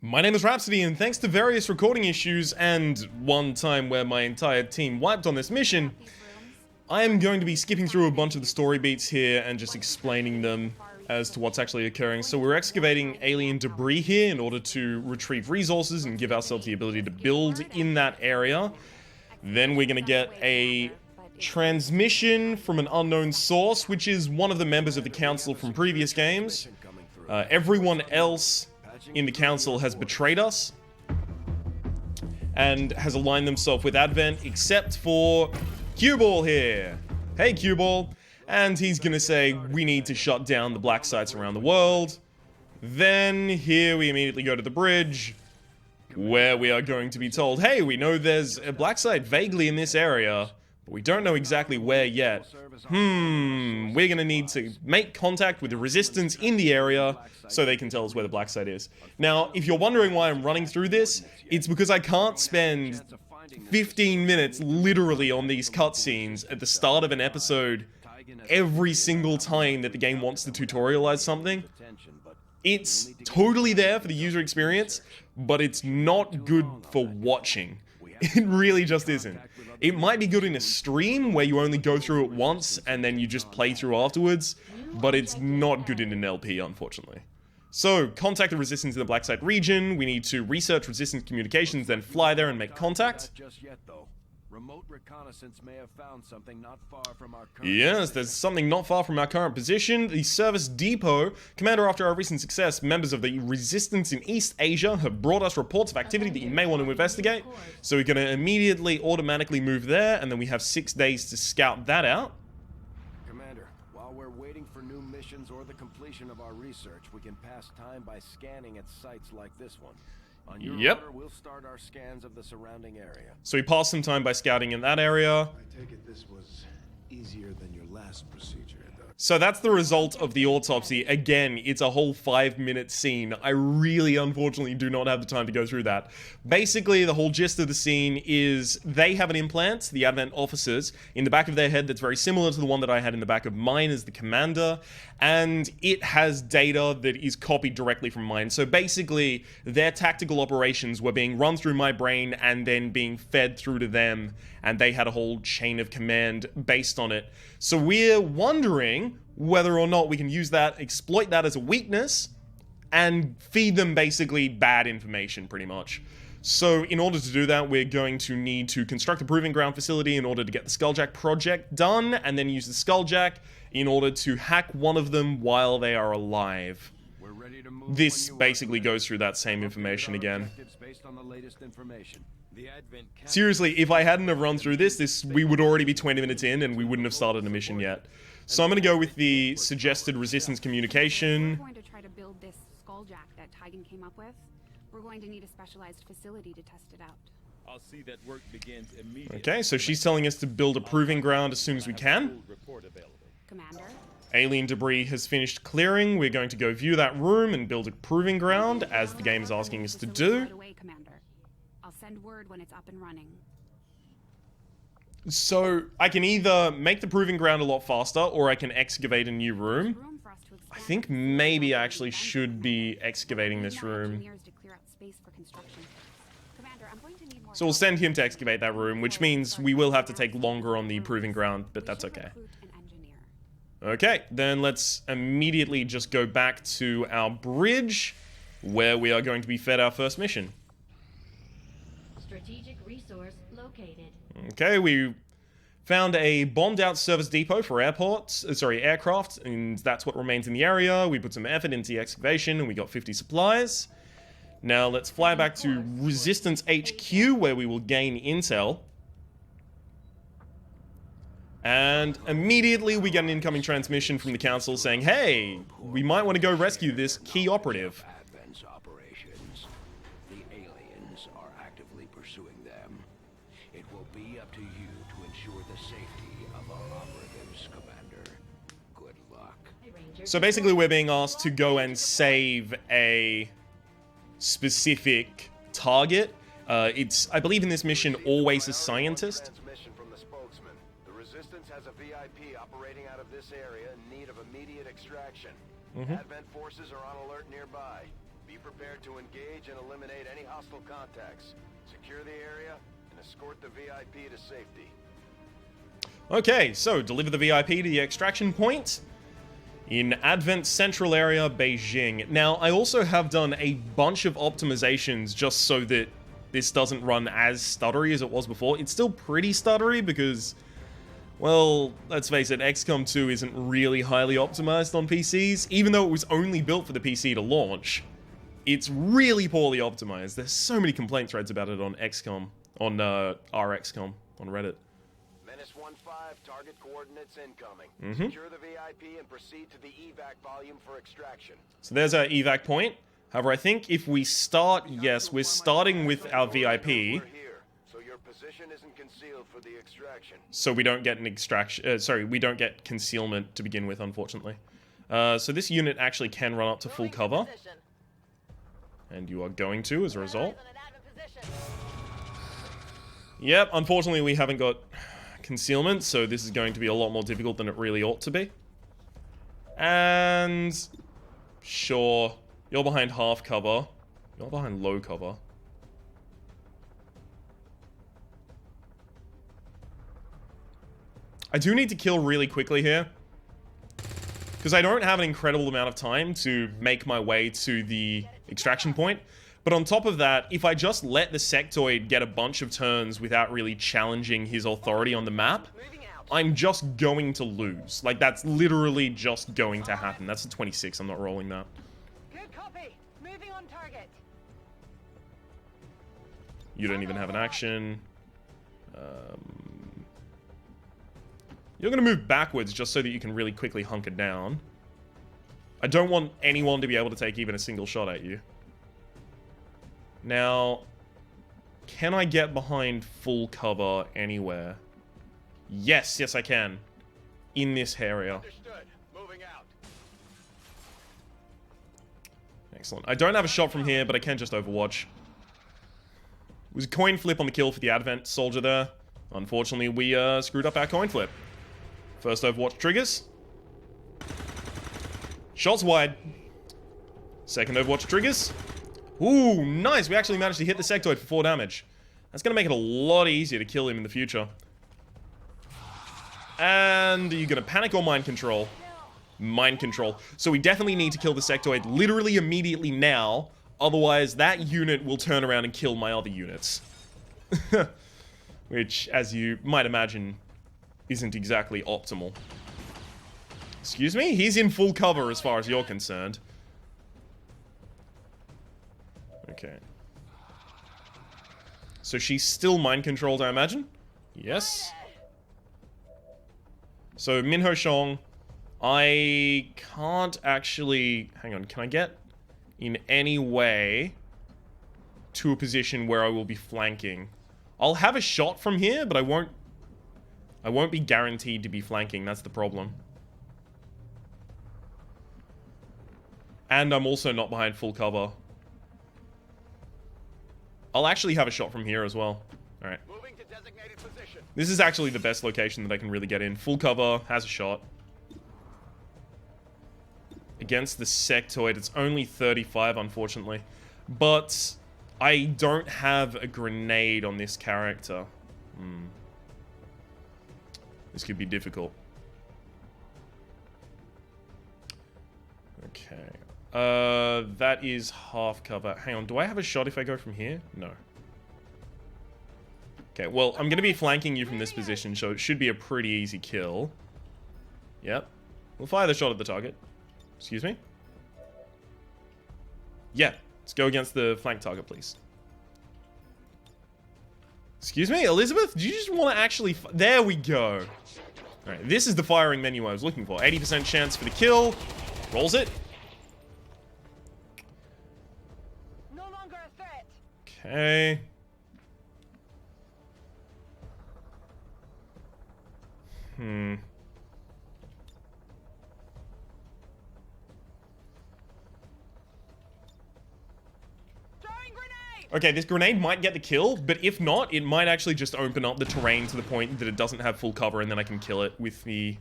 My name is Rhapsody, and thanks to various recording issues and one time where my entire team wiped on this mission, I am going to be skipping through a bunch of the story beats here and just explaining them as to what's actually occurring. So we're excavating alien debris here in order to retrieve resources and give ourselves the ability to build in that area. Then we're going to get a transmission from an unknown source, which is one of the members of the council from previous games. Everyone else in the council has betrayed us and has aligned themselves with Advent, except for Q-Ball here. Hey, Q-Ball. And he's gonna say, we need to shut down the black sites around the world. Then here we immediately go to the bridge, where we are going to be told, hey, we know there's a black site vaguely in this area, but we don't know exactly where yet. We're gonna need to make contact with the resistance in the area so they can tell us where the black site is. Now, if you're wondering why I'm running through this, it's because I can't spend 15 minutes literally on these cutscenes at the start of an episode every single time that the game wants to tutorialize something. It's totally there for the user experience, but it's not good for watching. It really just isn't. It might be good in a stream where you only go through it once and then you just play through afterwards, but it's not good in an LP, unfortunately. So, contact the resistance in the Black Site region. We need to research resistance communications, then fly there and make contact. Yes, there's something not far from our current position. The service depot. Commander, after our recent success, members of the resistance in East Asia have brought us reports of activity that you may want to investigate. So we're going to immediately automatically move there, and then we have 6 days to scout that out. Commander, while we're waiting for new missions or the completion of our research, we can pass time by scanning at sites like this one. On your order, we'll start our scans of the surrounding area. So we passed some time by scouting in that area. I take it this was easier than your last procedure. So that's the result of the autopsy. Again, it's a whole 5-minute scene. I really, unfortunately, do not have the time to go through that. Basically, the whole gist of the scene is they have an implant, the Advent officers, in the back of their head that's very similar to the one that I had in the back of mine as the commander, and it has data that is copied directly from mine. So basically, their tactical operations were being run through my brain and then being fed through to them, and they had a whole chain of command based on it. So we're wondering whether or not we can use that, exploit that as a weakness, and feed them basically bad information, pretty much. So in order to do that, we're going to need to construct a proving ground facility in order to get the Skulljack project done, and then use the Skulljack in order to hack one of them while they are alive. This basically goes through that same information again. Seriously, if I hadn't have run through this, we would already be 20 minutes in and we wouldn't have started a mission yet. So I'm going to go with the suggested resistance communication. We're going to try to build this Skulljack that Tigan came up with. We're going to need a specialized facility to test it out. I'll see that work begins immediately. Okay, so she's telling us to build a proving ground as soon as we can. Commander? Alien debris has finished clearing. We're going to go view that room and build a proving ground, as the game is asking us to do. Right away, Commander. I'll send word when it's up and running. So, I can either make the proving ground a lot faster, or I can excavate a new room. I think maybe I actually should be excavating this room. So we'll send him to excavate that room, which means we will have to take longer on the proving ground, but that's okay. Okay, then let's immediately just go back to our bridge, where we are going to be fed our first mission. Strategic resource located. Okay, we found a bombed-out service depot for aircraft, and that's what remains in the area. We put some effort into the excavation, and we got 50 supplies. Now let's fly back to Resistance HQ, where we will gain intel. And immediately we get an incoming transmission from the council saying, hey, we might want to go rescue this key operative. Advent's operations. The aliens are actively pursuing them. It will be up to you to ensure the safety of our operatives, Commander. Good luck. So basically we're being asked to go and save a specific target. It's, I believe in this mission, always a scientist. Has a VIP operating out of this area in need of immediate extraction. Mm-hmm. Advent forces are on alert nearby. Be prepared prepared to engage and eliminate any hostile contacts. Secure the area and escort the VIP to safety. Okay, so deliver the VIP to the extraction point in Advent Central Area, Beijing. Now, I also have done a bunch of optimizations just so that this doesn't run as stuttery as it was before. It's still pretty stuttery because, well, let's face it, XCOM 2 isn't really highly optimized on PCs. Even though it was only built for the PC to launch, it's really poorly optimized. There's so many complaint threads about it on XCOM, on RXCOM, on Reddit. Menace 1-5, target coordinates incoming. Mm-hmm. Secure the VIP and proceed to the evac volume for extraction. So there's our evac point. However, I think if we start, yes, we're starting with our VIP. We're here, so your position isn't concealed for the extraction. So we don't get an extraction, we don't get concealment to begin with, unfortunately. So this unit actually can run up to full cover. And you are going to, as a result. Yep, unfortunately we haven't got concealment, so this is going to be a lot more difficult than it really ought to be. And sure, you're behind half cover. You're behind low cover. I do need to kill really quickly here, because I don't have an incredible amount of time to make my way to the extraction point. But on top of that, if I just let the sectoid get a bunch of turns without really challenging his authority on the map, I'm just going to lose. Like, that's literally just going to happen. That's a 26, I'm not rolling that. Good copy. Moving on target. You don't even have an action. You're going to move backwards just so that you can really quickly hunker down. I don't want anyone to be able to take even a single shot at you. Now, can I get behind full cover anywhere? Yes, yes I can. In this area. Understood. Moving out. Excellent. I don't have a shot from here, but I can just overwatch. It was a coin flip on the kill for the Advent soldier there. Unfortunately, we screwed up our coin flip. First overwatch triggers. Shots wide. Second overwatch triggers. Ooh, nice. We actually managed to hit the sectoid for 4 damage. That's going to make it a lot easier to kill him in the future. And are you going to panic or mind control? Mind control. So we definitely need to kill the sectoid literally immediately now. Otherwise, that unit will turn around and kill my other units. Which, as you might imagine, isn't exactly optimal. Excuse me? He's in full cover as far as you're concerned. Okay. So she's still mind-controlled, I imagine? Yes. So, Minho Shong, I can't actually... Hang on, can I get in any way to a position where I will be flanking? I'll have a shot from here, but I won't be guaranteed to be flanking, that's the problem. And I'm also not behind full cover. I'll actually have a shot from here as well. Alright. Moving to designated position. This is actually the best location that I can really get in. Full cover, has a shot. Against the sectoid, it's only 35, unfortunately. But I don't have a grenade on this character. This could be difficult. Okay. That is half cover. Hang on, do I have a shot if I go from here? No. Okay, well, I'm going to be flanking you from this position, so it should be a pretty easy kill. Yep. We'll fire the shot at the target. Excuse me? Yeah, let's go against the flank target, please. Excuse me, Elizabeth? Do you just want to actually... There we go. Alright, this is the firing menu I was looking for. 80% chance for the kill. Rolls it. No longer a threat. Okay. Throwing grenade. Okay, this grenade might get the kill, but if not, it might actually just open up the terrain to the point that it doesn't have full cover, and then I can kill it with the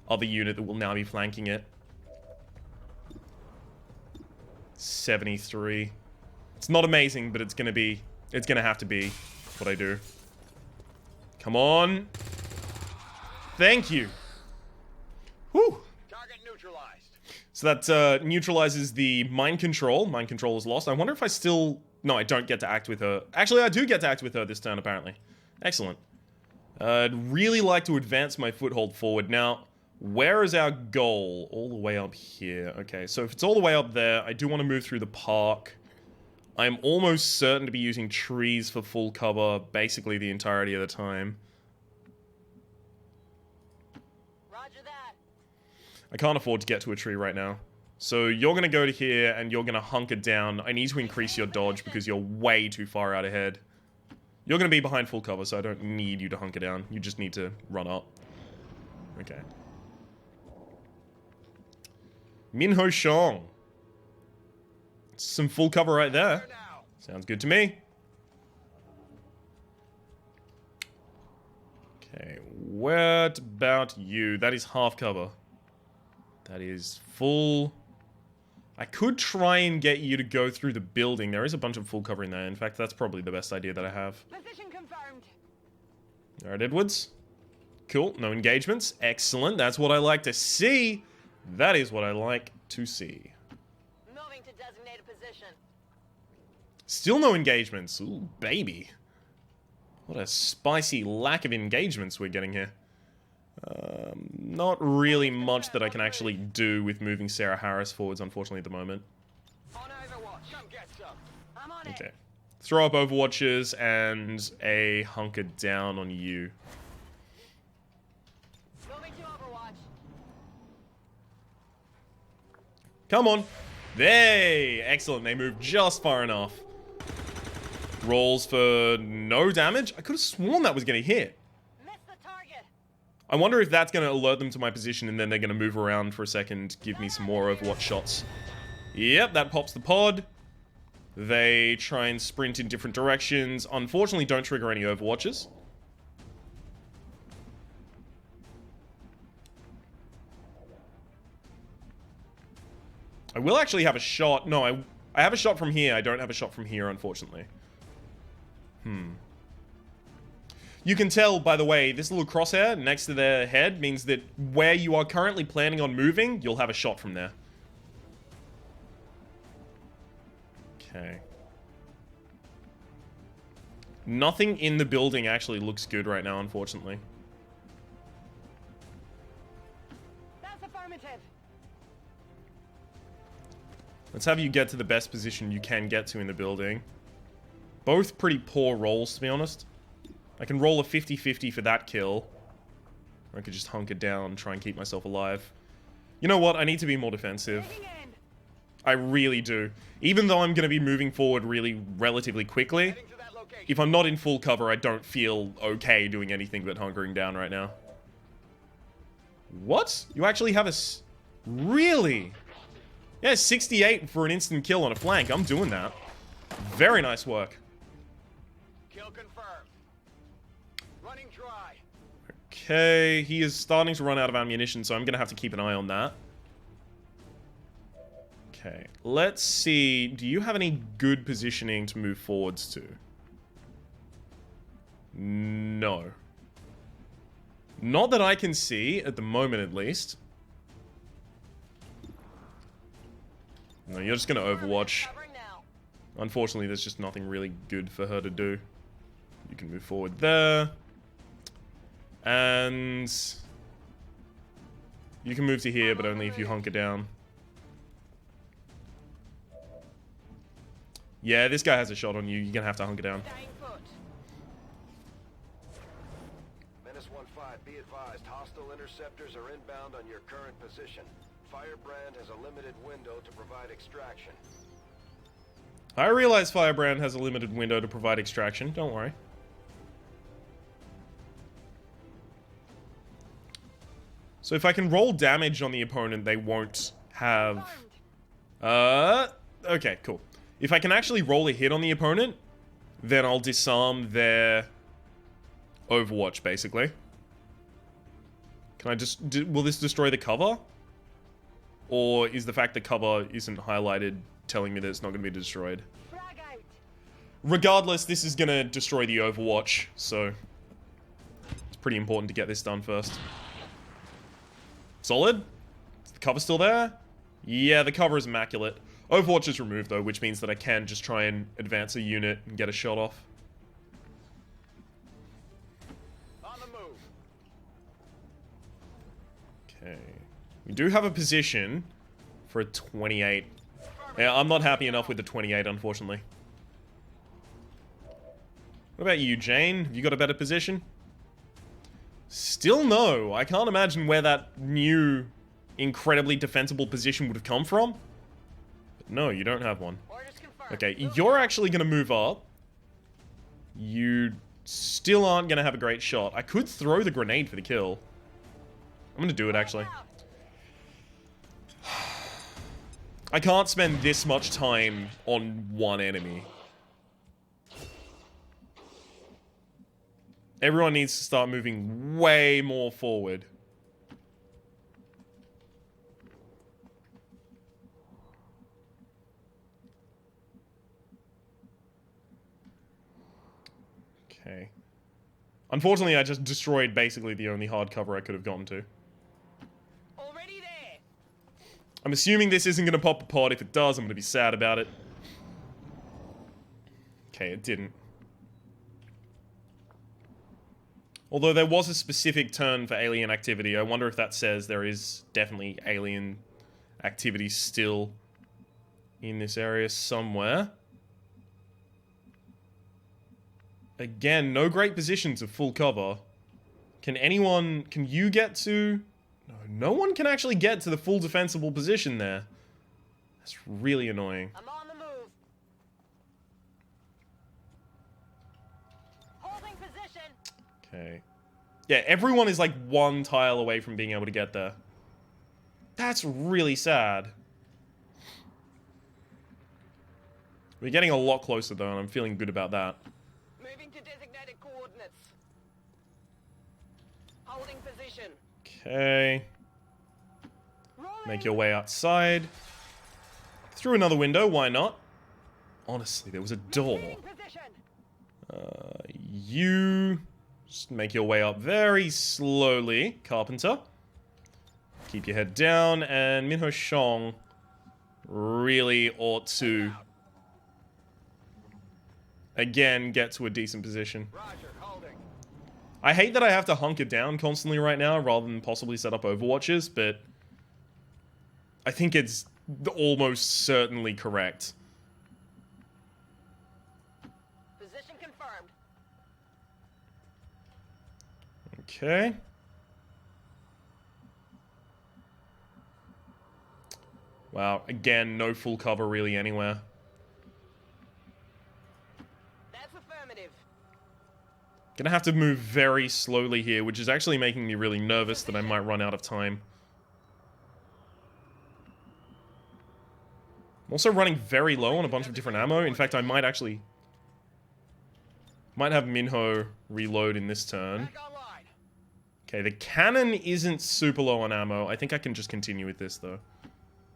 other unit that will now be flanking it. 73. It's not amazing, but it's gonna have to be what I do. Come on. Thank you. Whew. Target neutralized. So that neutralizes the mind control. Mind control is lost. I wonder if I still... No, I don't get to act with her. Actually, I do get to act with her this turn, apparently. Excellent. I'd really like to advance my foothold forward. Now, where is our goal? All the way up here. Okay, so if it's all the way up there, I do want to move through the park. I'm almost certain to be using trees for full cover basically the entirety of the time. Roger that. I can't afford to get to a tree right now. So you're going to go to here and you're going to hunker down. I need to increase your dodge because you're way too far out ahead. You're going to be behind full cover, so I don't need you to hunker down. You just need to run up. Okay. Minho Shong. Some full cover right there. Sounds good to me. Okay, what about you? That is half cover. That is full. I could try and get you to go through the building. There is a bunch of full cover in there. In fact, that's probably the best idea that I have. Position confirmed. Alright, Edwards. Cool, no engagements. Excellent, that's what I like to see. That is what I like to see. Moving to designated position. Still no engagements. Ooh, baby. What a spicy lack of engagements we're getting here. Not really much that I can actually do with moving Sarah Harris forwards, unfortunately, at the moment. On Overwatch. Come get some. I'm on Okay. it. Throw up Overwatches and a hunker down on you. Moving to Overwatch. Come on. Hey, excellent. They moved just far enough. Rolls for no damage. I could have sworn that was going to hit. Missed the target. I wonder if that's going to alert them to my position and then they're going to move around for a second, give me some more Overwatch shots. Yep, that pops the pod. They try and sprint in different directions. Unfortunately, don't trigger any Overwatches. I will actually have a shot. No, I have a shot from here. I don't have a shot from here, unfortunately. You can tell, by the way, this little crosshair next to their head means that where you are currently planning on moving, you'll have a shot from there. Okay. Nothing in the building actually looks good right now, unfortunately. That's affirmative. Let's have you get to the best position you can get to in the building. Both pretty poor rolls, to be honest. I can roll a 50-50 for that kill. Or I could just hunker down and try and keep myself alive. You know what? I need to be more defensive. Digging in. I really do. Even though I'm going to be moving forward relatively quickly, Heading to that location. if I'm not in full cover, I don't feel okay doing anything but hunkering down right now. What? You actually have a... Really? Yeah, 68 for an instant kill on a flank. I'm doing that. Very nice work. Kill confirmed. Running dry. Okay, he is starting to run out of ammunition, so I'm going to have to keep an eye on that. Okay, let's see. Do you have any good positioning to move forwards to? No. Not that I can see, at the moment at least. No, you're just going to Overwatch. Covering now. Unfortunately, there's just nothing really good for her to do. You can move forward there. And... you can move to here, but only if you hunker down. Yeah, this guy has a shot on you. You're gonna have to hunker down. Staying put. Menace 1-5, be advised. Hostile interceptors are inbound on your current position. Firebrand has a limited window to provide extraction. I realize Firebrand has a limited window to provide extraction. Don't worry. So if I can roll damage on the opponent, they won't have... okay, cool. If I can actually roll a hit on the opponent, then I'll disarm their Overwatch, basically. Can I just... will this destroy the cover? Or is the fact the cover isn't highlighted telling me that it's not going to be destroyed? Frag Regardless, this is gonna destroy the Overwatch, so it's pretty important to get this done first. Solid? Is the cover still there? Yeah, the cover is immaculate. Overwatch is removed, though, which means that I can just try and advance a unit and get a shot off. On the move. Okay. We do have a position for a 28. Yeah, I'm not happy enough with the 28, unfortunately. What about you, Jane? Have you got a better position? Still no. I can't imagine where that new, incredibly defensible position would have come from. But no, you don't have one. Orders confirmed. Okay, you're actually going to move up. You still aren't going to have a great shot. I could throw the grenade for the kill. I'm going to do it, actually. I can't spend this much time on one enemy. Everyone needs to start moving way more forward. Okay. Unfortunately, I just destroyed basically the only hard cover I could have gotten to. Already there. I'm assuming this isn't going to pop a pod. If it does, I'm going to be sad about it. Okay, it didn't. Although there was a specific turn for alien activity. I wonder if that says there is definitely alien activity still in this area somewhere. Again, no great positions of full cover. Can you get to... No one can actually get to the full defensible position there. That's really annoying. I'm on the move. Holding position. Okay. Yeah, everyone is like one tile away from being able to get there. That's really sad. We're getting a lot closer though, and I'm feeling good about that. Moving to designated coordinates. Holding position. Okay. Rolling. Make your way outside. Through another window, why not? Honestly, there was a door. Maintaining position. You... Just make your way up very slowly, Carpenter. Keep your head down, and Minho Shong really ought to, again, get to a decent position. Roger, holding. I hate that I have to hunker down constantly right now, rather than possibly set up Overwatches, but I think it's almost certainly correct. Position confirmed. Okay. Wow, again, no full cover really anywhere. That's affirmative. Gonna have to move very slowly here, which is actually making me really nervous that I might run out of time. I'm also running very low on a bunch of different ammo. In fact, I might actually... Might have Minho reload in this turn. Back online. Okay, the cannon isn't super low on ammo. I think I can just continue with this, though.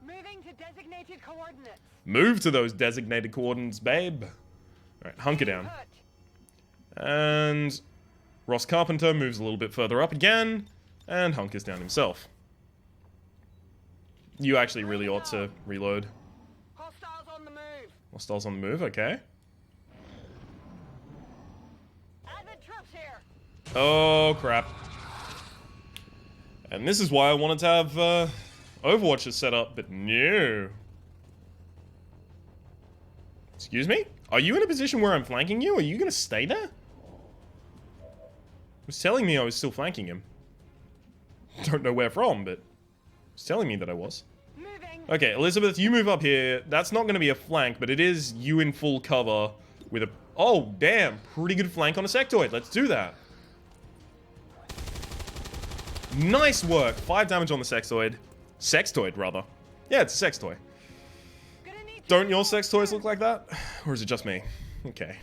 Moving to designated coordinates. Move to those designated coordinates, babe. Alright, hunker down. Hut. And Ross Carpenter moves a little bit further up again, and hunkers down himself. You actually really ought to reload. Hostiles on the move. Hostiles on the move, okay. Advent troops here. Oh, crap. And this is why I wanted to have Overwatches set up, but no. Excuse me? Are you in a position where I'm flanking you? Are you gonna stay there? It was telling me I was still flanking him. Don't know where from, but it was telling me that I was. Moving. Okay, Elizabeth, you move up here. That's not gonna be a flank, but it is you in full cover with a... Oh, damn. Pretty good flank on a sectoid. Let's do that. Nice work. 5 damage on the sextoid. Sextoid, rather. Yeah, it's a sex toy. Gonna need to Don't your sex toys look like that? Or is it just me? Okay.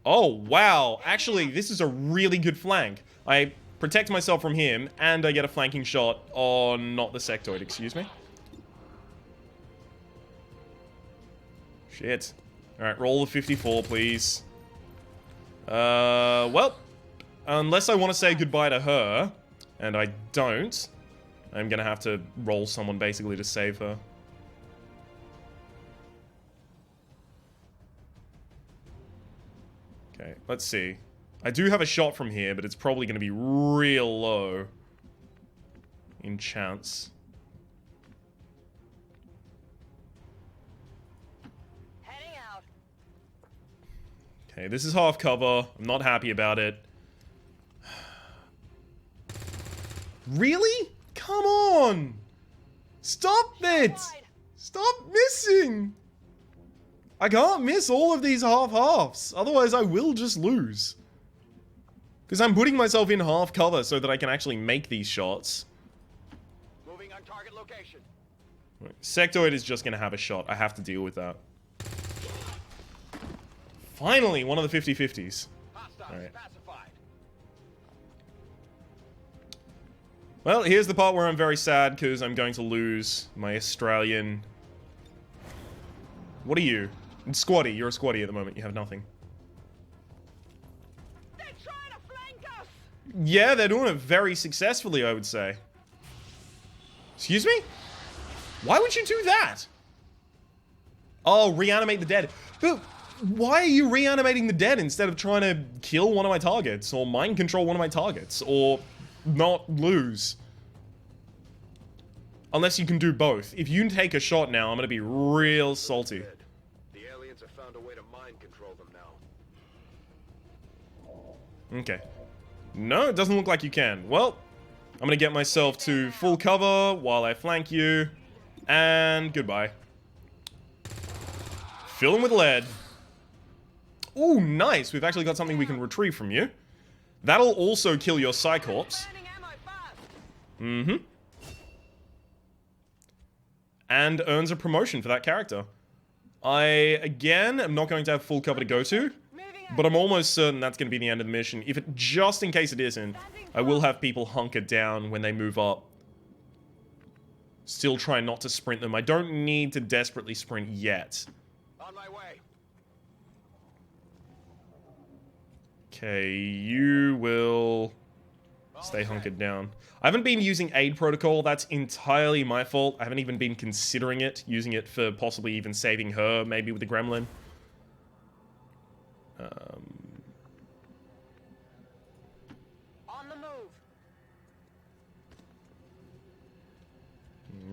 Oh, wow. Actually, this is a really good flank. I protect myself from him, and I get a flanking shot on not the sectoid, excuse me. Shit. Alright, roll the 54, please. Well, unless I want to say goodbye to her, and I don't, I'm gonna have to roll someone basically to save her. Okay, let's see. I do have a shot from here, but it's probably gonna be real low in chance. Heading out. Okay, this is half cover. I'm not happy about it. Really? Come on! Stop it! Stop missing! I can't miss all of these half-halves, otherwise I will just lose. Because I'm putting myself in half cover so that I can actually make these shots. Moving on target location. Sectoid is just going to have a shot. I have to deal with that. Finally, one of the 50-50s. Hostiles Alright. pacified. Well, here's the part where I'm very sad because I'm going to lose my Australian... What are you? Squatty. You're a squatty at the moment. You have nothing. They're trying to flank us. Yeah, they're doing it very successfully, I would say. Excuse me? Why would you do that? Oh, reanimate the dead. But why are you reanimating the dead instead of trying to kill one of my targets or mind control one of my targets or not lose? Unless you can do both. If you take a shot now, I'm going to be real salty. The aliens have found a way to mind control them now. Okay. No, it doesn't look like you can. Well, I'm going to get myself to full cover while I flank you. And goodbye. Fill him with lead. Ooh, nice. We've actually got something we can retrieve from you. That'll also kill your Cyclops. Burning ammo fast. Mm-hmm. And earns a promotion for that character. I, again, am not going to have full cover to go to. But I'm almost certain that's going to be the end of the mission. If it, just in case it isn't, I will have people hunker down when they move up. Still try not to sprint them. I don't need to desperately sprint yet. On my way. Okay, you will stay hunkered down. I haven't been using aid protocol. That's entirely my fault. I haven't even been considering it, using it for possibly even saving her, maybe with the gremlin. On the move.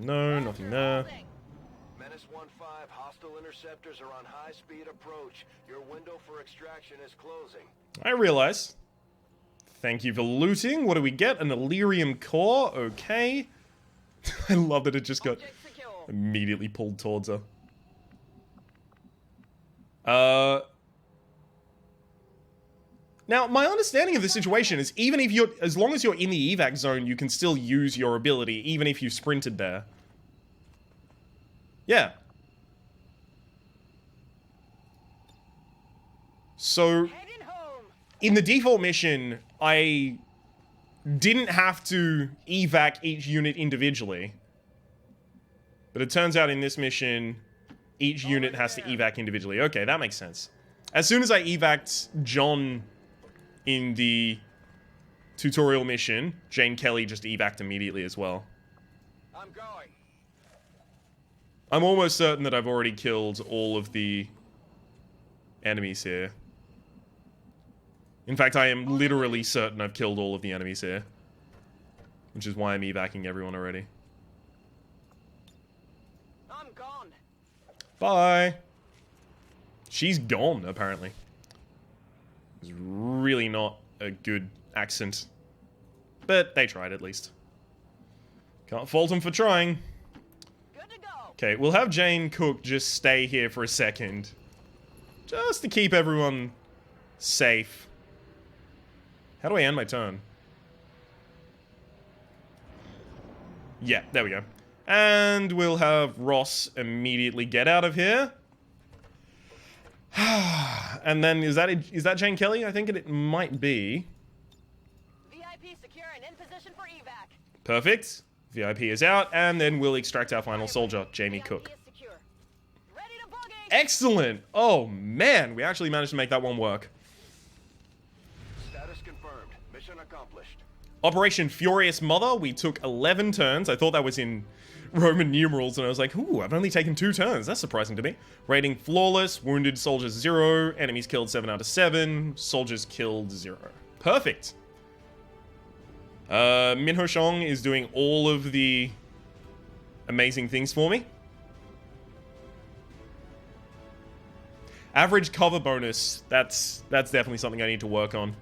No, nothing there. Menace 1-5, hostile interceptors are on high-speed approach. Your window for extraction is closing. I realize. Thank you for looting. What do we get? An Illyrium core. Okay. I love that it just got Object secure. immediately pulled towards her. Now, my understanding of the situation is even if you're, as long as you're in the evac zone, you can still use your ability, even if you sprinted there. Yeah. So, Heading home. in the default mission, I didn't have to evac each unit individually. But it turns out in this mission, each unit has to evac individually. Okay, that makes sense. As soon as I evac'd John in the tutorial mission, Jane Kelly just evac'd immediately as well. I'm going. I'm almost certain that I've already killed all of the enemies here. In fact, I am literally certain I've killed all of the enemies here. Which is why I'm evacing everyone already. I'm gone. Bye! She's gone, apparently. It's really not a good accent. But they tried, at least. Can't fault them for trying. Good to go. Okay, we'll have Jane Cook just stay here for a second. Just to keep everyone safe. How do I end my turn? Yeah, there we go. And we'll have Ross immediately get out of here. And then, is that Jane Kelly? I think it might be. VIP secure and in position for evac. Perfect. VIP is out, and then we'll extract our final soldier, Jamie VIP Cook. is secure. Ready to boogie. Excellent. Oh, man. We actually managed to make that one work. Status confirmed. Mission accomplished. Operation Furious Mother, we took 11 turns. I thought that was in Roman numerals, and I was like, ooh, I've only taken 2 turns. That's surprising to me. Rating flawless, wounded soldiers 0, enemies killed 7 out of 7, soldiers killed 0. Perfect. Min Ho Shong is doing all of the amazing things for me. Average cover bonus, that's definitely something I need to work on.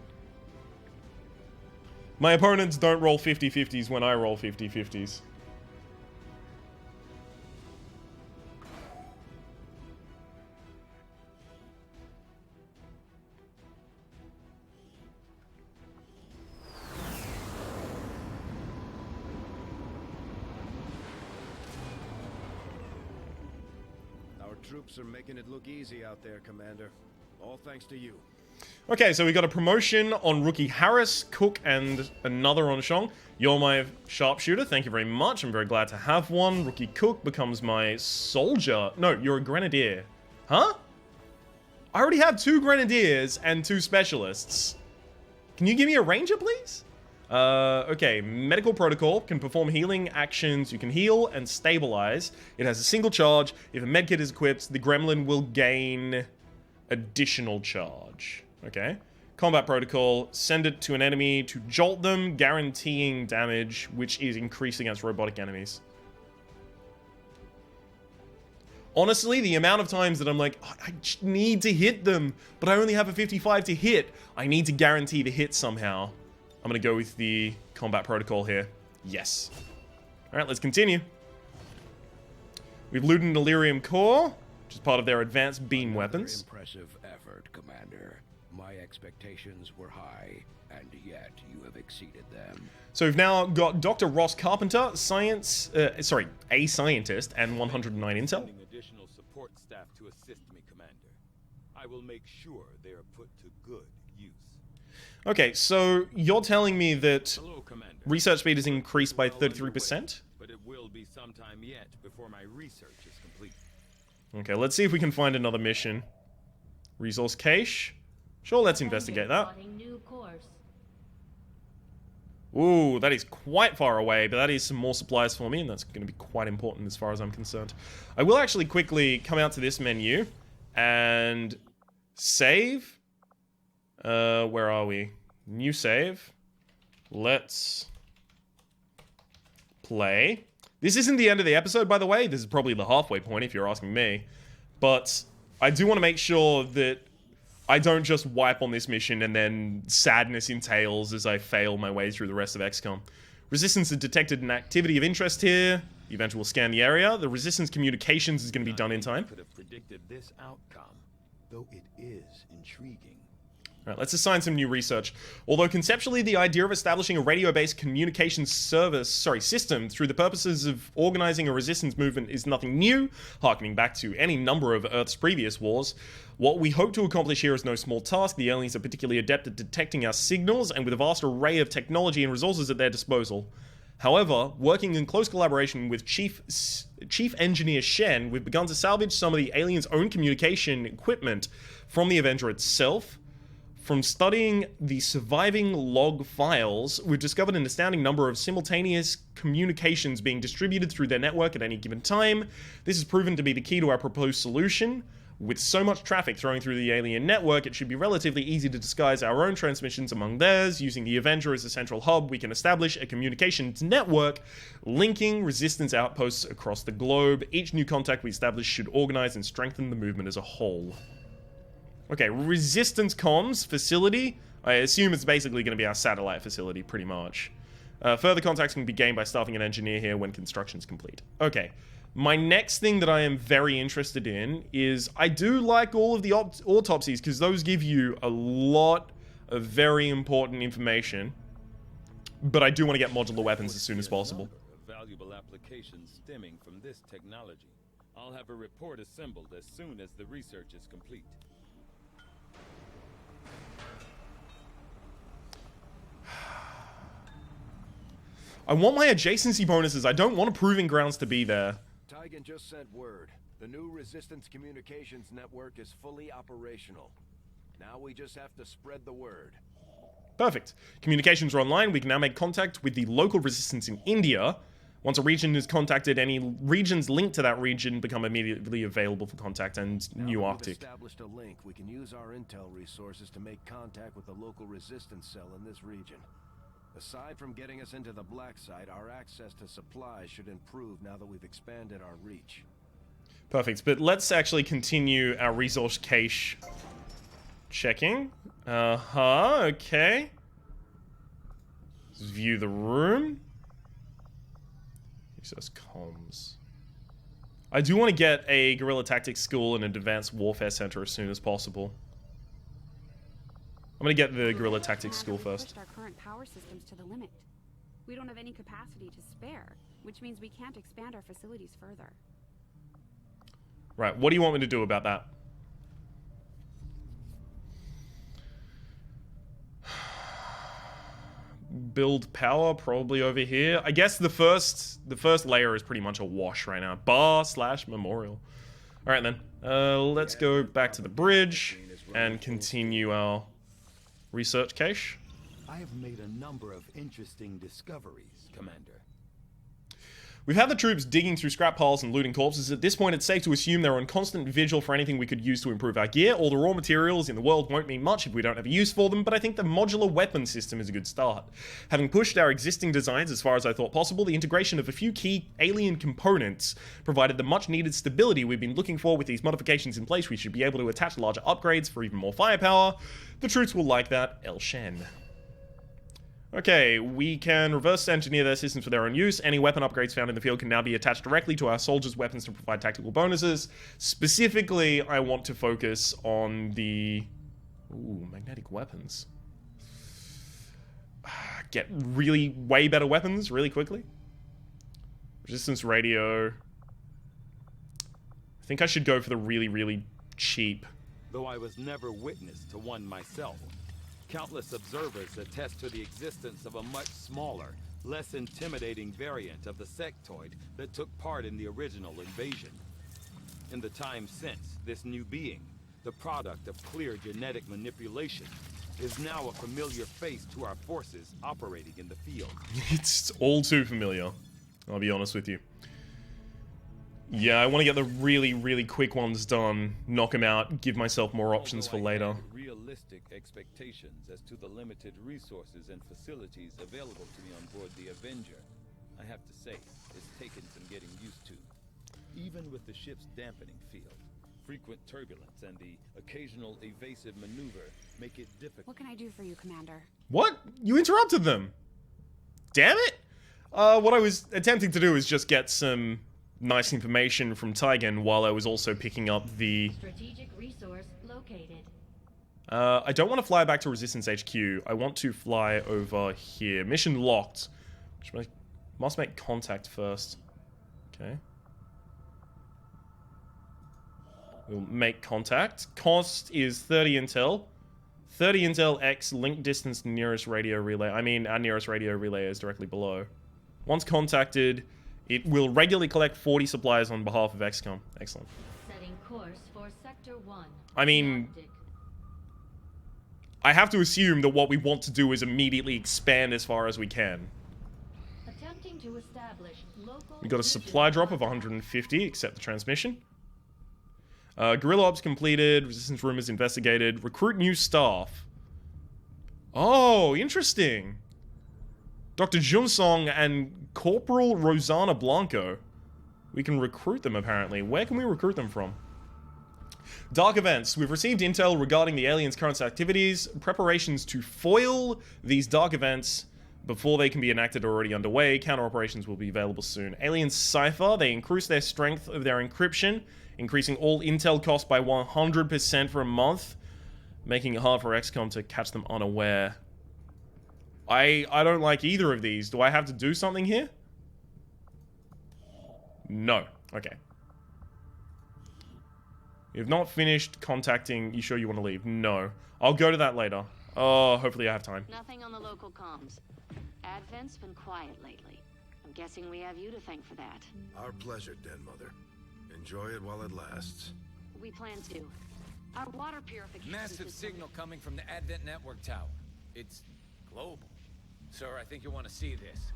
My opponents don't roll 50-50s when I roll 50-50s. Our troops are making it look easy out there, Commander. All thanks to you. Okay, so we got a promotion on Rookie Harris, Cook, and another on Shong. You're my sharpshooter. Thank you very much. I'm very glad to have one. Rookie Cook becomes my soldier. No, you're a grenadier. Huh? I already have 2 grenadiers and 2 specialists. Can you give me a ranger, please? Okay, medical protocol can perform healing actions. You can heal and stabilize. It has a single charge. If a medkit is equipped, the gremlin will gain additional charge. Okay. Combat protocol, send it to an enemy to jolt them, guaranteeing damage, which is increased against robotic enemies. Honestly, the amount of times that I'm like, oh, I need to hit them, but I only have a 55 to hit. I need to guarantee the hit somehow. I'm going to go with the combat protocol here. Yes. All right, let's continue. We've looted an Delirium core, which is part of their advanced beam weapons. Impressive effort, Commander. My expectations were high, and yet you have exceeded them. So we've now got Dr. Ross Carpenter, a scientist, and 109 intel. Sending additional support staff to assist me, Commander. I will make sure they are put to good use. Okay, so you're telling me that Hello, Commander. research speed is increased by 33%? But it will be some time yet before my research is complete. Okay, let's see if we can find another mission. Resource cache. Sure, let's investigate that. New course. Ooh, that is quite far away, but that is some more supplies for me, and that's going to be quite important as far as I'm concerned. I will actually quickly come out to this menu and save. Where are we? New save. Let's play. This isn't the end of the episode, by the way. This is probably the halfway point, if you're asking me. But I do want to make sure that I don't just wipe on this mission and then sadness entails as I fail my way through the rest of XCOM. Resistance has detected an activity of interest here. The event will scan the area. The Resistance communications is going to be done in time. Could have predicted this outcome, though it is intriguing. Alright, let's assign some new research. Although conceptually the idea of establishing a radio-based communications system through the purposes of organizing a resistance movement is nothing new, harkening back to any number of Earth's previous wars. What we hope to accomplish here is no small task. The aliens are particularly adept at detecting our signals and with a vast array of technology and resources at their disposal. However, working in close collaboration with Chief Engineer Shen, we've begun to salvage some of the aliens' own communication equipment from the Avenger itself. From studying the surviving log files, we've discovered an astounding number of simultaneous communications being distributed through their network at any given time. This has proven to be the key to our proposed solution. With so much traffic throwing through the alien network, it should be relatively easy to disguise our own transmissions among theirs. Using the Avenger as a central hub, we can establish a communications network linking resistance outposts across the globe. Each new contact we establish should organize and strengthen the movement as a whole. Okay, Resistance Comms facility. I assume it's basically going to be our satellite facility, pretty much. Further contacts can be gained by staffing an engineer here when construction's complete. Okay, my next thing that I am very interested in is I do like all of the autopsies because those give you a lot of very important information. But I do want to get modular weapons as soon as possible. Valuable applications stemming from this technology. I'll have a report assembled as soon as the research is complete. I want my adjacency bonuses. I don't want a proving grounds to be there. Tigan just sent word. The new Resistance communications network is fully operational. Now we just have to spread the word. Perfect. Communications are online. We can now make contact with the local resistance in India. Once a region is contacted, any regions linked to that region become immediately available for contact and New Now that Arctic. we've established a link, we can use our intel resources to make contact with the local resistance cell in this region. Aside from getting us into the black site, our access to supplies should improve now that we've expanded our reach. Perfect. But let's actually continue our resource cache checking. Okay. Let's view the room. Access comms. I do want to get a guerrilla tactics school and an advanced warfare center as soon as possible. I'm gonna get the guerrilla tactics school first. Pushed our current power systems to the limit. We don't have any capacity to spare, which means we can't expand our facilities further. Right, what do you want me to do about that? Build power probably over here. I guess the first layer is pretty much a wash right now. Bar/memorial. All right then. Let's go back to the bridge and continue our research cache. I have made a number of interesting discoveries, Commander. We've had the troops digging through scrap piles and looting corpses. At this point, it's safe to assume they're on constant vigil for anything we could use to improve our gear. All the raw materials in the world won't mean much if we don't have a use for them, but I think the modular weapon system is a good start. Having pushed our existing designs as far as I thought possible, the integration of a few key alien components provided the much-needed stability we've been looking for. With these modifications in place, we should be able to attach larger upgrades for even more firepower. The troops will like that, El Shen. Okay, we can reverse engineer their systems for their own use. Any weapon upgrades found in the field can now be attached directly to our soldiers' weapons to provide tactical bonuses. Specifically, I want to focus on the... Ooh, magnetic weapons. Get really way better weapons really quickly. Resistance radio. I think I should go for the really, really cheap. Though I was never witness to one myself, countless observers attest to the existence of a much smaller, less intimidating variant of the sectoid that took part in the original invasion. In the time since, this new being, the product of clear genetic manipulation, is now a familiar face to our forces operating in the field. It's all too familiar, I'll be honest with you. Yeah, I want to get the really, really quick ones done, knock them out, give myself more options for later. I had realistic expectations as to the limited resources and facilities available to me on board the Avenger, I have to say, it's taken some getting used to. Even with the ship's dampening field, frequent turbulence and the occasional evasive maneuver make it difficult. What can I do for you, Commander? What? You interrupted them! Damn it! What I was attempting to do is just get some nice information from Tigan while I was also picking up the... Strategic resource located. I don't want to fly back to Resistance HQ. I want to fly over here. Mission locked. Which must make contact first. Okay. We'll make contact. Cost is 30 intel. 30 intel X link distance nearest radio relay. I mean, our nearest radio relay is directly below. Once contacted, it will regularly collect 40 supplies on behalf of XCOM. Excellent. Setting course for Sector 1. I mean, I have to assume that what we want to do is immediately expand as far as we can. Attempting to establish local. We got a supply drop of 150, accept the transmission. Guerrilla ops completed, resistance rumors investigated, recruit new staff. Oh, interesting. Dr. Junsong and Corporal Rosanna Blanco. We can recruit them, apparently. Where can we recruit them from? Dark events. We've received intel regarding the aliens' current activities. Preparations to foil these dark events before they can be enacted are already underway. Counter operations will be available soon. Aliens Cypher. They increase their strength of their encryption, increasing all intel costs by 100% for a month, making it hard for XCOM to catch them unaware. I don't like either of these. Do I have to do something here? No. Okay. You've not finished contacting. You sure you want to leave? No. I'll go to that later. Oh, hopefully I have time. Nothing on the local comms. Advent's been quiet lately. I'm guessing we have you to thank for that. Our pleasure, Den Mother. Enjoy it while it lasts. We plan to. Our water purification Massive system- signal coming from the Advent Network Tower. It's global. Sir, I think you want to see this.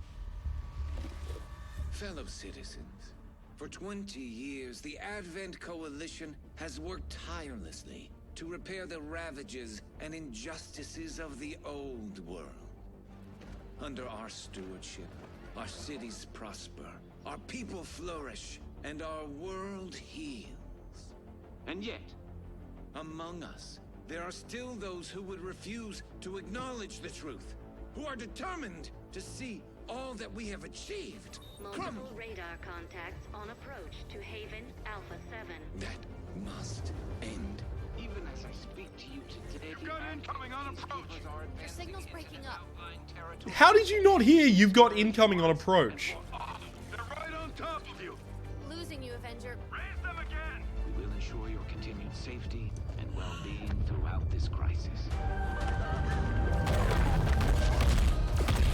Fellow citizens, for 20 years, the Advent Coalition has worked tirelessly to repair the ravages and injustices of the old world. Under our stewardship, our cities prosper, our people flourish, and our world heals. And yet, among us, there are still those who would refuse to acknowledge the truth, who are determined to see all that we have achieved Multiple crumble. radar contacts on approach to Haven Alpha 7. That must end. Even as I speak to you today, You've got incoming on approach. Your signal's breaking up. How did you not hear you've got incoming on approach? They're right on top of you. Losing you, Avenger. Raise them again. we will ensure your continued safety and well-being throughout this crisis.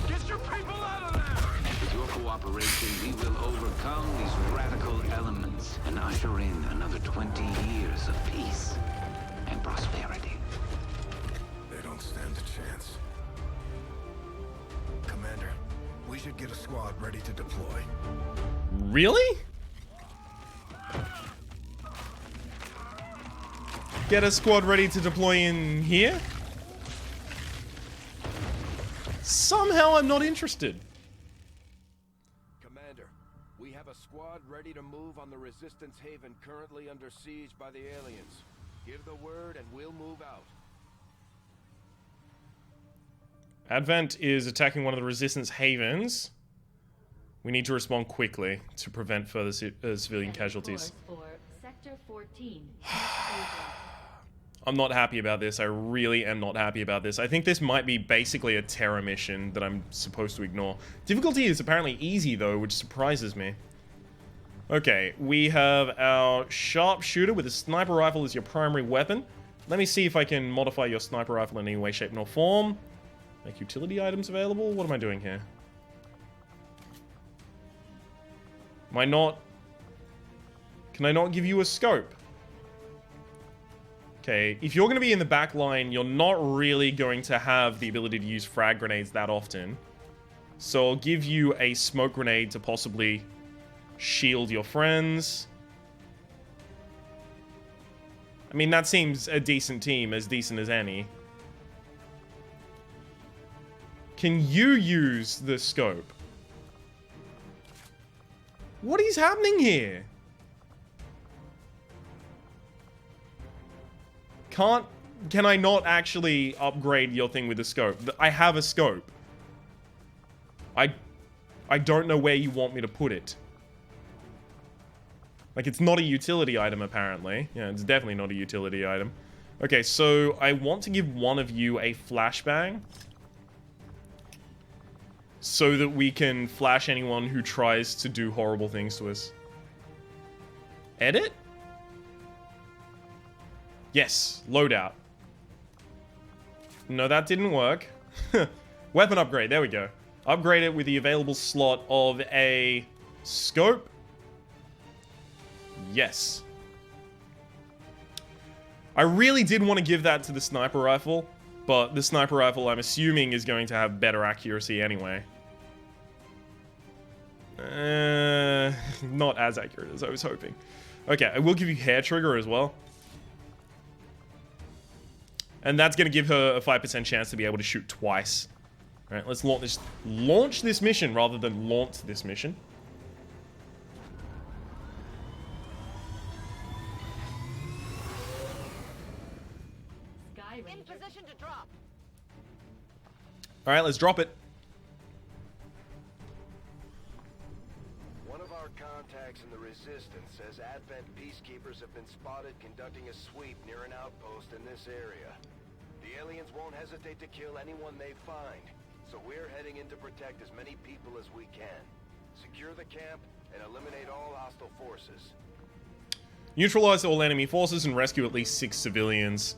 Get your people out of there. With your cooperation, we will overcome these radical elements and usher in another 20 years of peace and prosperity. They don't stand a chance. Commander, we should get a squad ready to deploy. Really? Get a squad ready to deploy in here? Somehow I'm not interested. Commander, we have a squad ready to move on the Resistance Haven currently under siege by the aliens. Give the word and we'll move out. Advent is attacking one of the Resistance Havens. We need to respond quickly to prevent further civilian casualties. Course for Sector 14. I'm not happy about this. I really am not happy about this. I think this might be basically a terror mission that I'm supposed to ignore. Difficulty is apparently easy though, which surprises me. Okay, we have our sharpshooter with a sniper rifle as your primary weapon. Let me see if I can modify your sniper rifle in any way, shape, nor form. Make utility items available? What am I doing here? Am I not... Can I not give you a scope? Okay, if you're going to be in the back line, you're not really going to have the ability to use frag grenades that often. So I'll give you a smoke grenade to possibly shield your friends. I mean, that seems a decent team, as decent as any. Can you use the scope? What is happening here? Can I not actually upgrade your thing with the scope? I have a scope. I don't know where you want me to put it. Like, it's not a utility item, apparently. Yeah, it's definitely not a utility item. Okay, so I want to give one of you a flashbang. So that we can flash anyone who tries to do horrible things to us. Edit? Yes, loadout. No, that didn't work. Weapon upgrade, there we go. Upgrade it with the available slot of a scope. Yes. I really did want to give that to the sniper rifle, but the sniper rifle, I'm assuming, is going to have better accuracy anyway. Not as accurate as I was hoping. Okay, I will give you hair trigger as well. And that's going to give her a 5% chance to be able to shoot twice. Alright, let's launch this mission rather than launch this mission. In position to drop. Alright, let's drop it. One of our contacts in the Resistance says Advent peacekeepers have been spotted conducting a sweep near an outpost in this area. The aliens won't hesitate to kill anyone they find, so we're heading in to protect as many people as we can. Secure the camp and eliminate all hostile forces. Neutralize all enemy forces and rescue at least 6 civilians.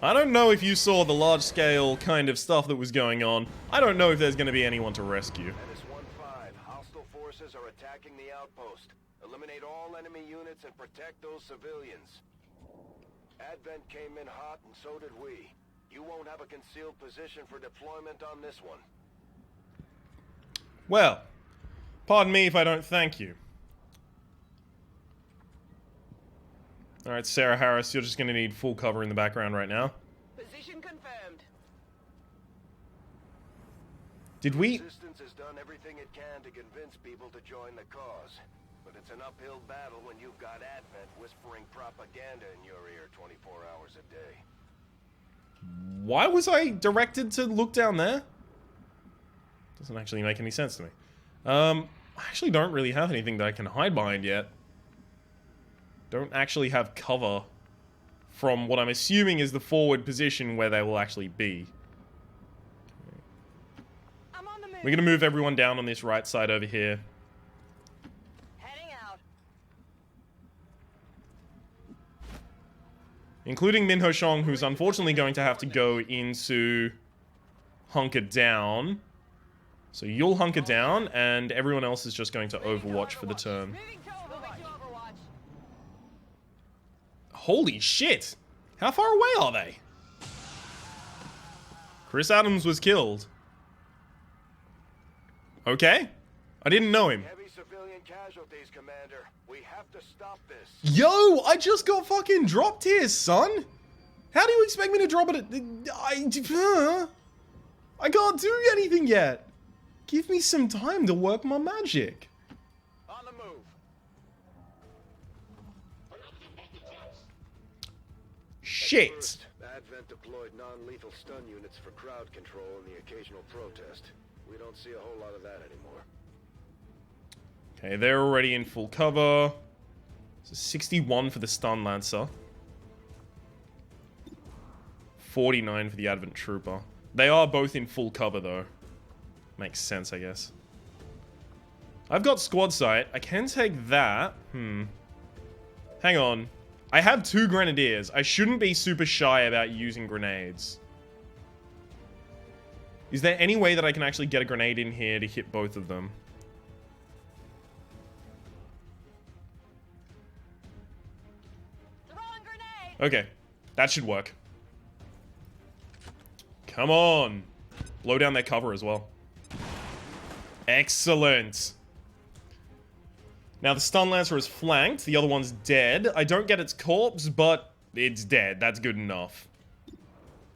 I don't know if you saw the large-scale kind of stuff that was going on. I don't know if there's going to be anyone to rescue. That is 1-5. attacking the outpost. Eliminate all enemy units and protect those civilians. Advent came in hot and so did we. You won't have a concealed position for deployment on this one. Well, pardon me if I don't thank you. Alright, Sarah Harris, you're just gonna need full cover in the background right now. Position confirmed. Did we... Resistance has done everything it can to convince people to join the cause. But it's an uphill battle when you've got Advent whispering propaganda in your ear 24 hours a day. Why was I directed to look down there? Doesn't actually make any sense to me. I actually don't really have anything that I can hide behind yet. Don't actually have cover from what I'm assuming is the forward position where they will actually be. I'm on the move. We're gonna move everyone down on this right side over here. Heading out. Including Min Ho Shong, who's unfortunately going to have to go into hunker down. So you'll hunker down, and everyone else is just going to overwatch for the turn. Moving to Overwatch. Holy shit! How far away are they? Chris Adams was killed. Okay. I didn't know him. Heavy civilian casualties, Commander. We have to stop this. Yo, I just got fucking dropped here, son. How do you expect me to drop it? I can't do anything yet. Give me some time to work my magic. On the move. Shit. First, Advent deployed non-lethal stun units for crowd control and the occasional protest. We don't see a whole lot of that anymore. Okay, they're already in full cover. So 61 for the Stun Lancer. 49 for the Advent Trooper. They are both in full cover, though. Makes sense, I guess. I've got Squad Sight. I can take that. Hang on. I have 2 Grenadiers. I shouldn't be super shy about using grenades. Is there any way that I can actually get a grenade in here to hit both of them? Throwing grenade. Okay. That should work. Come on. Blow down their cover as well. Excellent. Now the Stun Lancer is flanked. The other one's dead. I don't get its corpse, but it's dead. That's good enough.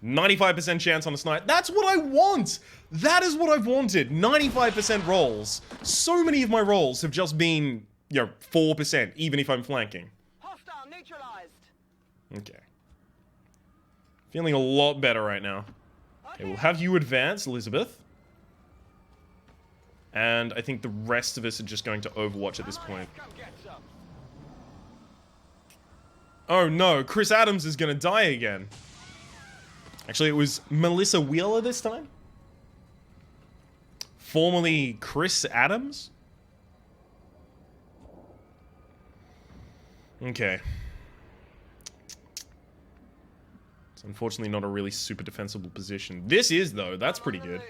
95% chance on a snipe. That's what I want! That is what I've wanted. 95% rolls. So many of my rolls have just been, 4%, even if I'm flanking. Hostile neutralized. Okay. Feeling a lot better right now. Okay, we'll have you advance, Elizabeth. And I think the rest of us are just going to overwatch at this point. Oh no, Chris Adams is gonna die again. Actually, it was Melissa Wheeler this time? Formerly Chris Adams? Okay. It's unfortunately not a really super defensible position. This is, though. That's pretty good.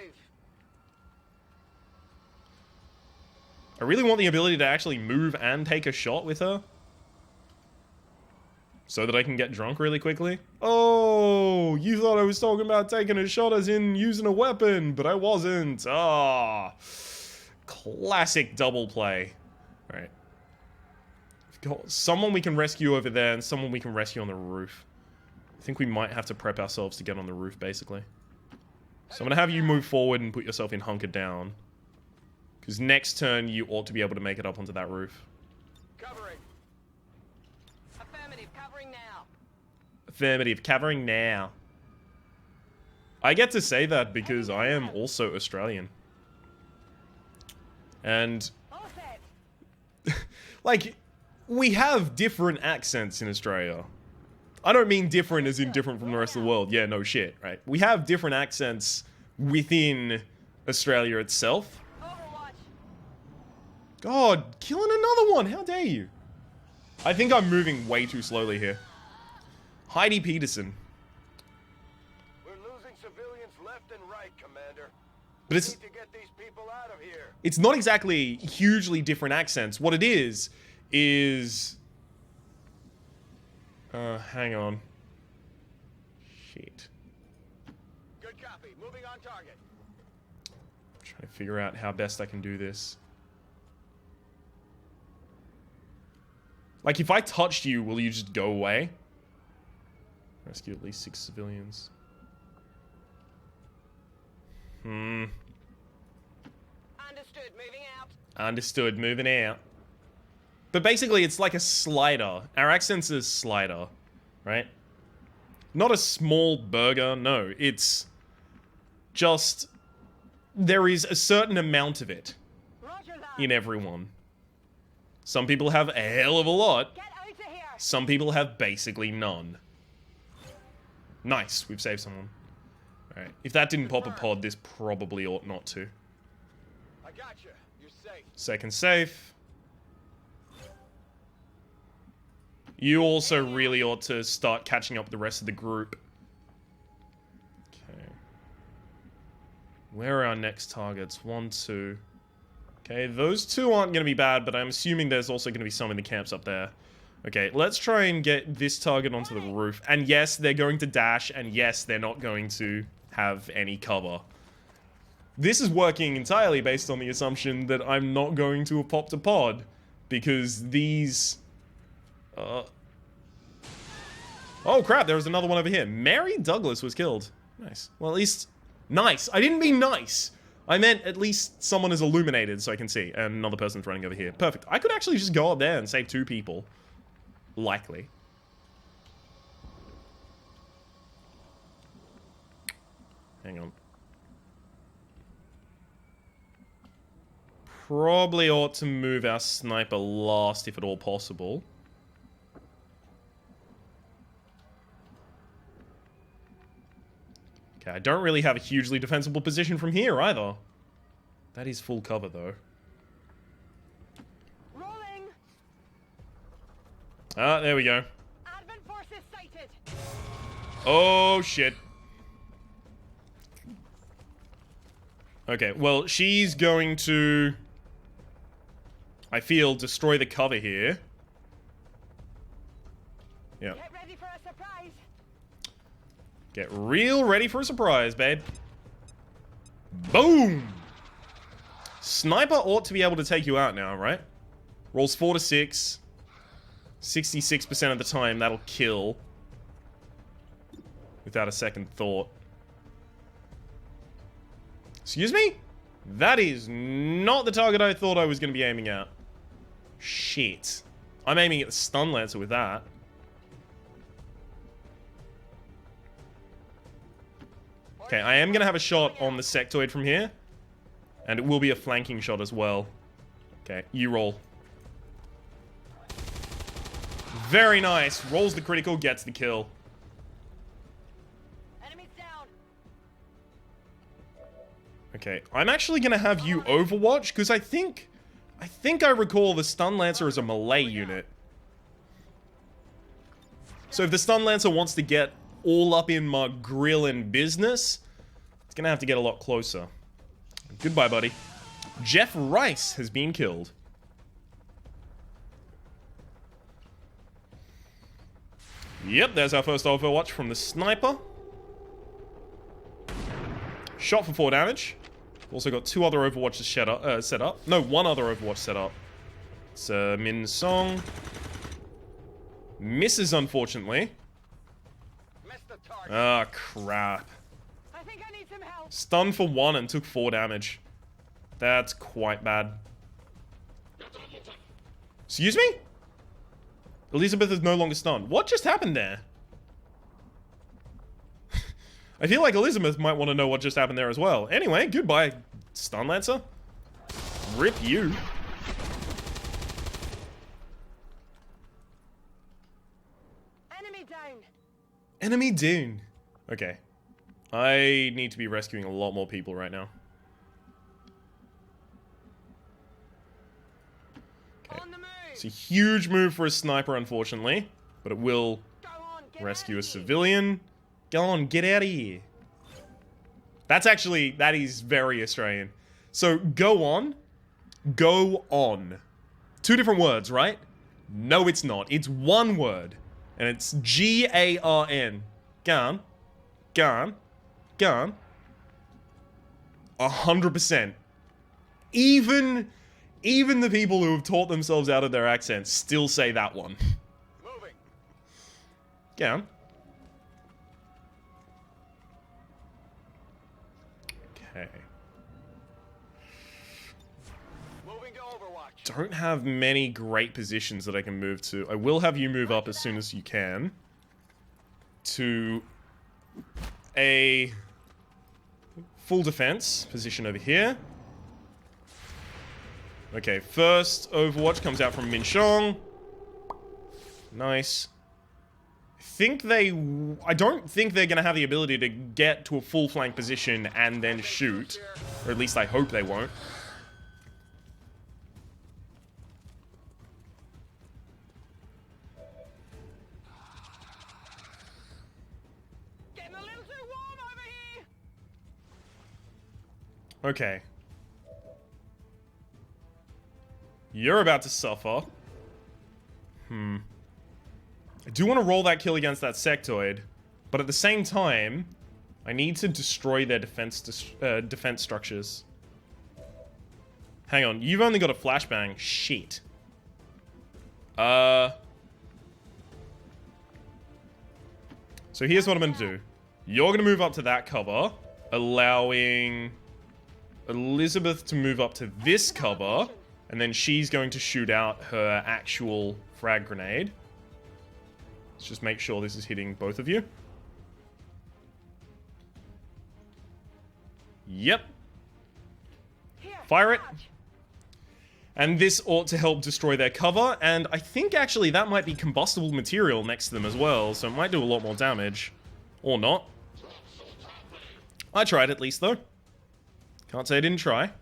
I really want the ability to actually move and take a shot with her. So that I can get drunk really quickly. Oh, you thought I was talking about taking a shot as in using a weapon, but I wasn't. Ah, classic double play. All right. We've got someone we can rescue over there and someone we can rescue on the roof. I think we might have to prep ourselves to get on the roof, basically. So I'm going to have you move forward and put yourself in hunker down. Because next turn, you ought to be able to make it up onto that roof. Covering. Affirmative, covering now. Affirmative, covering now. I get to say that because I am also Australian. And... like, we have different accents in Australia. I don't mean different as in different from the rest of the world. Yeah, no shit, right? We have different accents within Australia itself. God, killing another one! How dare you? I think I'm moving way too slowly here. Heidi Peterson. We're losing civilians left and right, Commander. But it's not exactly hugely different accents. What it is... hang on. Shit. Good copy. Moving on target. I'm trying to figure out how best I can do this. Like, if I touched you, will you just go away? Rescue at least 6 civilians. Understood. Moving out. Understood. Moving out. But basically, it's like a slider. Our accent's a slider, right? Not a small burger. No, it's just... There is a certain amount of it in everyone. Some people have a hell of a lot. Some people have basically none. Nice, we've saved someone. Alright, if that didn't pop a pod, this probably ought not to. I got you. You're safe. Second safe. You also really ought to start catching up with the rest of the group. Okay. Where are our next targets? 1, 2... Okay, those 2 aren't going to be bad, but I'm assuming there's also going to be some in the camps up there. Okay, let's try and get this target onto the roof. And yes, they're going to dash, and yes, they're not going to have any cover. This is working entirely based on the assumption that I'm not going to have popped a pod, because these... Oh crap, there was another one over here. Mary Douglas was killed. Nice. Well, at least... Nice! I didn't mean nice! I meant at least someone is illuminated so I can see. And another person's running over here. Perfect. I could actually just go up there and save 2 people. Likely. Hang on. Probably ought to move our sniper last if at all possible. Okay, I don't really have a hugely defensible position from here either. That is full cover though. Rolling. Ah, there we go. Advent forces sighted. Oh shit. Okay, well, she's going to... I feel destroy the cover here. Yeah. Get ready for a surprise. Get real ready for a surprise, babe. Boom! Sniper ought to be able to take you out now, right? Rolls 4 to 6. 66% of the time, that'll kill. Without a second thought. Excuse me? That is not the target I thought I was going to be aiming at. Shit. I'm aiming at the stun lancer with that. Okay, I am going to have a shot on the sectoid from here. And it will be a flanking shot as well. Okay, you roll. Very nice. Rolls the critical, gets the kill. Enemies down. Okay, I'm actually going to have you overwatch, because I think I recall the Stun Lancer is a melee unit. So if the Stun Lancer wants to get all up in my grill and business, it's going to have to get a lot closer. Goodbye, buddy. Jeff Rice has been killed. Yep, there's our first overwatch from the sniper. Shot for 4 damage. Also got 2 other overwatches set up. No, 1 other overwatch set up. It's Min Song. Misses, unfortunately. Ah, crap. I think I need some help. Stunned for 1 and took 4 damage. That's quite bad. Excuse me? Elizabeth is no longer stunned. What just happened there? I feel like Elizabeth might want to know what just happened there as well. Anyway, goodbye, Stun Lancer. Rip you. Enemy down. Enemy down. Okay. I need to be rescuing a lot more people right now. Okay. It's a huge move for a sniper, unfortunately. But it will rescue a civilian. Go on, get out of here. That is very Australian. So, go on. Go on. 2 different words, right? No, it's not. It's one word. And it's G-A-R-N. Garn. Garn. Garn. 100%. Even the people who have taught themselves out of their accents still say that one. Moving. Garn. Okay. Moving to Overwatch. Don't have many great positions that I can move to. I will have you move up as soon as you can to a full defense position over here. Okay, first Overwatch comes out from Minshong. Nice. I don't think they're gonna have the ability to get to a full flank position and then shoot. Or at least I hope they won't. Getting a little too warm over here. Okay. You're about to suffer. I do want to roll that kill against that sectoid, but at the same time, I need to destroy their defense structures. Hang on, you've only got a flashbang. Shit. So here's what I'm going to do. You're going to move up to that cover, allowing Elizabeth to move up to this cover, and then she's going to shoot out her actual frag grenade. Let's just make sure this is hitting both of you. Yep. Fire it. And this ought to help destroy their cover, and I think actually that might be combustible material next to them as well, so it might do a lot more damage. Or not. I tried at least, though. Can't say I didn't try.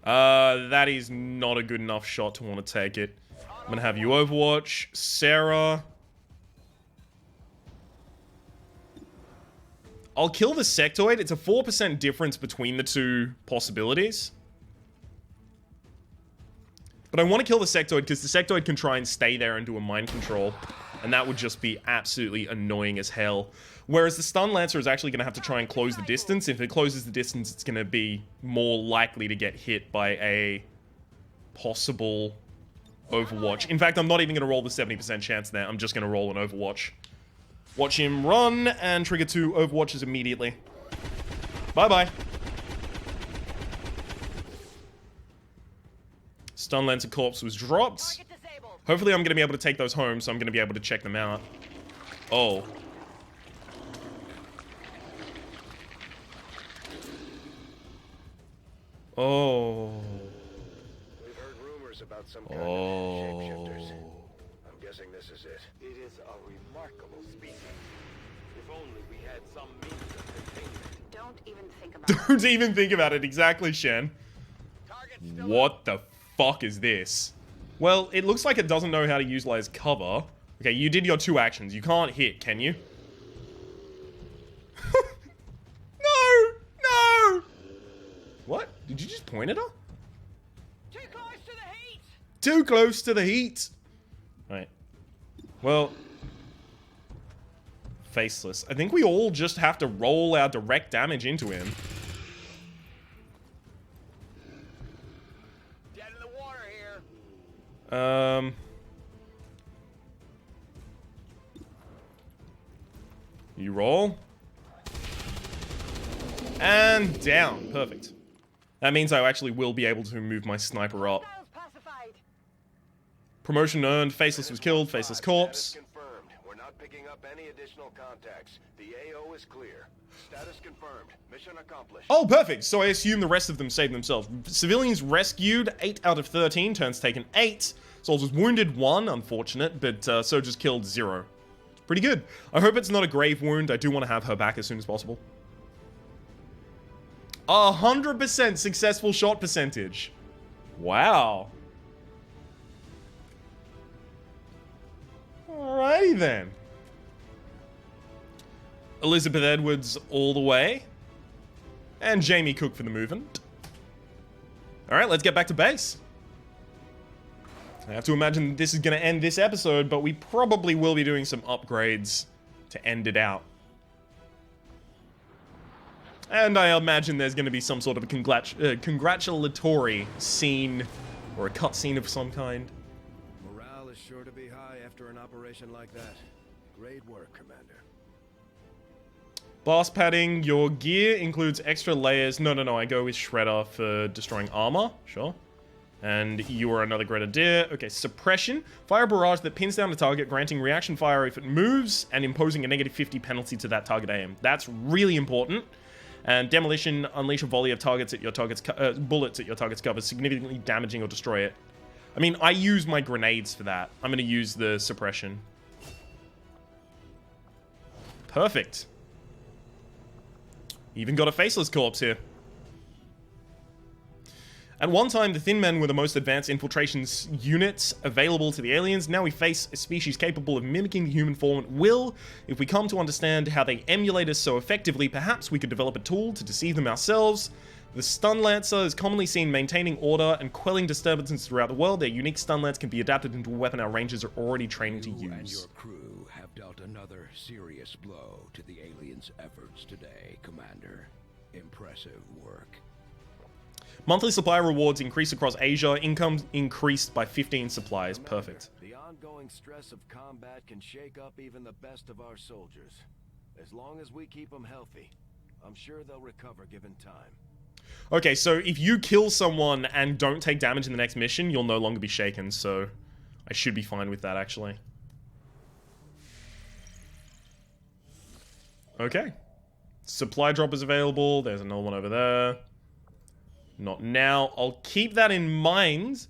That is not a good enough shot to want to take it. I'm gonna have you Overwatch. Sarah. I'll kill the sectoid. It's a 4% difference between the two possibilities. But I want to kill the sectoid because the sectoid can try and stay there and do a mind control. And that would just be absolutely annoying as hell. Whereas the stun lancer is actually going to have to try and close the distance. If it closes the distance, it's going to be more likely to get hit by a possible Overwatch. In fact, I'm not even going to roll the 70% chance there. I'm just going to roll an Overwatch. Watch him run and trigger 2 Overwatches immediately. Bye-bye. Stun Lancer Corpse was dropped. Hopefully I'm going to be able to take those home, so I'm going to be able to check them out. Oh. Oh. We've heard rumors about some kind of shapeshifters. I'm guessing this is it. It is a remarkable species. If only we had some means of containment. Don't even think about it. Don't even think about it. Exactly, Shen. What the fuck is this? Well, it looks like it doesn't know how to utilize cover. Okay, you did your 2 actions. You can't hit, can you? No! No! What? Did you just point at her? Too close to the heat. Too close to the heat. Right. Well. Faceless. I think we all just have to roll our direct damage into him. Dead in the water here. You roll. And down. Perfect. That means I actually will be able to move my sniper up. Promotion earned. Faceless was killed. Faceless corpse. Status confirmed. We're not picking up any additional contacts. The AO is clear. Status confirmed. Mission accomplished. Oh, perfect. So I assume the rest of them saved themselves. Civilians rescued, 8 out of 13. Turns taken 8. Soldiers wounded 1, unfortunate, but soldiers killed 0. Pretty good. I hope it's not a grave wound. I do want to have her back as soon as possible. 100% successful shot percentage. Wow. Alrighty then. Elizabeth Edwards all the way. And Jamie Cook for the movement. Alright, let's get back to base. I have to imagine this is going to end this episode, but we probably will be doing some upgrades to end it out. And I imagine there's going to be some sort of a congratulatory scene, or a cutscene of some kind. Morale is sure to be high after an operation like that. Great work, Commander. Blast padding, your gear includes extra layers. No, I go with Shredder for destroying armor. Sure. And you are another Grenadier. Okay, suppression. Fire barrage that pins down the target, granting reaction fire if it moves, and imposing a negative 50 penalty to that target aim. That's really important. And demolition, unleash a volley of bullets at your target's cover, significantly damaging or destroy it. I mean, I use my grenades for that. I'm going to use the suppression. Perfect. Even got a faceless corpse here. At one time, the Thin Men were the most advanced infiltration units available to the aliens. Now we face a species capable of mimicking the human form at will. If we come to understand how they emulate us so effectively, perhaps we could develop a tool to deceive them ourselves. The Stun Lancer is commonly seen maintaining order and quelling disturbances throughout the world. Their unique Stun Lance can be adapted into a weapon our rangers are already training to use. You and your crew have dealt another serious blow to the aliens' efforts today, Commander. Impressive work. Monthly supply rewards increase across Asia. Income increased by 15 supplies. Perfect. The ongoing stress of combat can shake up even the best of our soldiers. As long as we keep them healthy, I'm sure they'll recover given time. Okay, so if you kill someone and don't take damage in the next mission, you'll no longer be shaken, so I should be fine with that, actually. Okay. Supply drop is available. There's another one over there. Not now. I'll keep that in mind.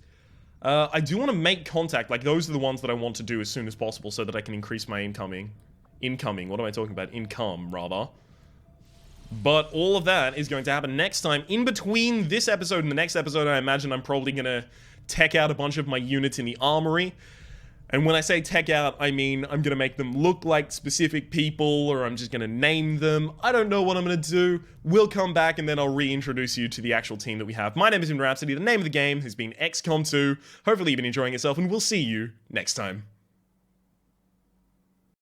I do want to make contact. Like, those are the ones that I want to do as soon as possible so that I can increase my incoming. What am I talking about? Income, rather. But all of that is going to happen next time. In between this episode and the next episode, I imagine I'm probably going to tech out a bunch of my units in the armory. And when I say tech out, I mean I'm going to make them look like specific people, or I'm just going to name them. I don't know what I'm going to do. We'll come back and then I'll reintroduce you to the actual team that we have. My name is Rhapsody. The name of the game has been XCOM 2. Hopefully you've been enjoying yourself, and we'll see you next time.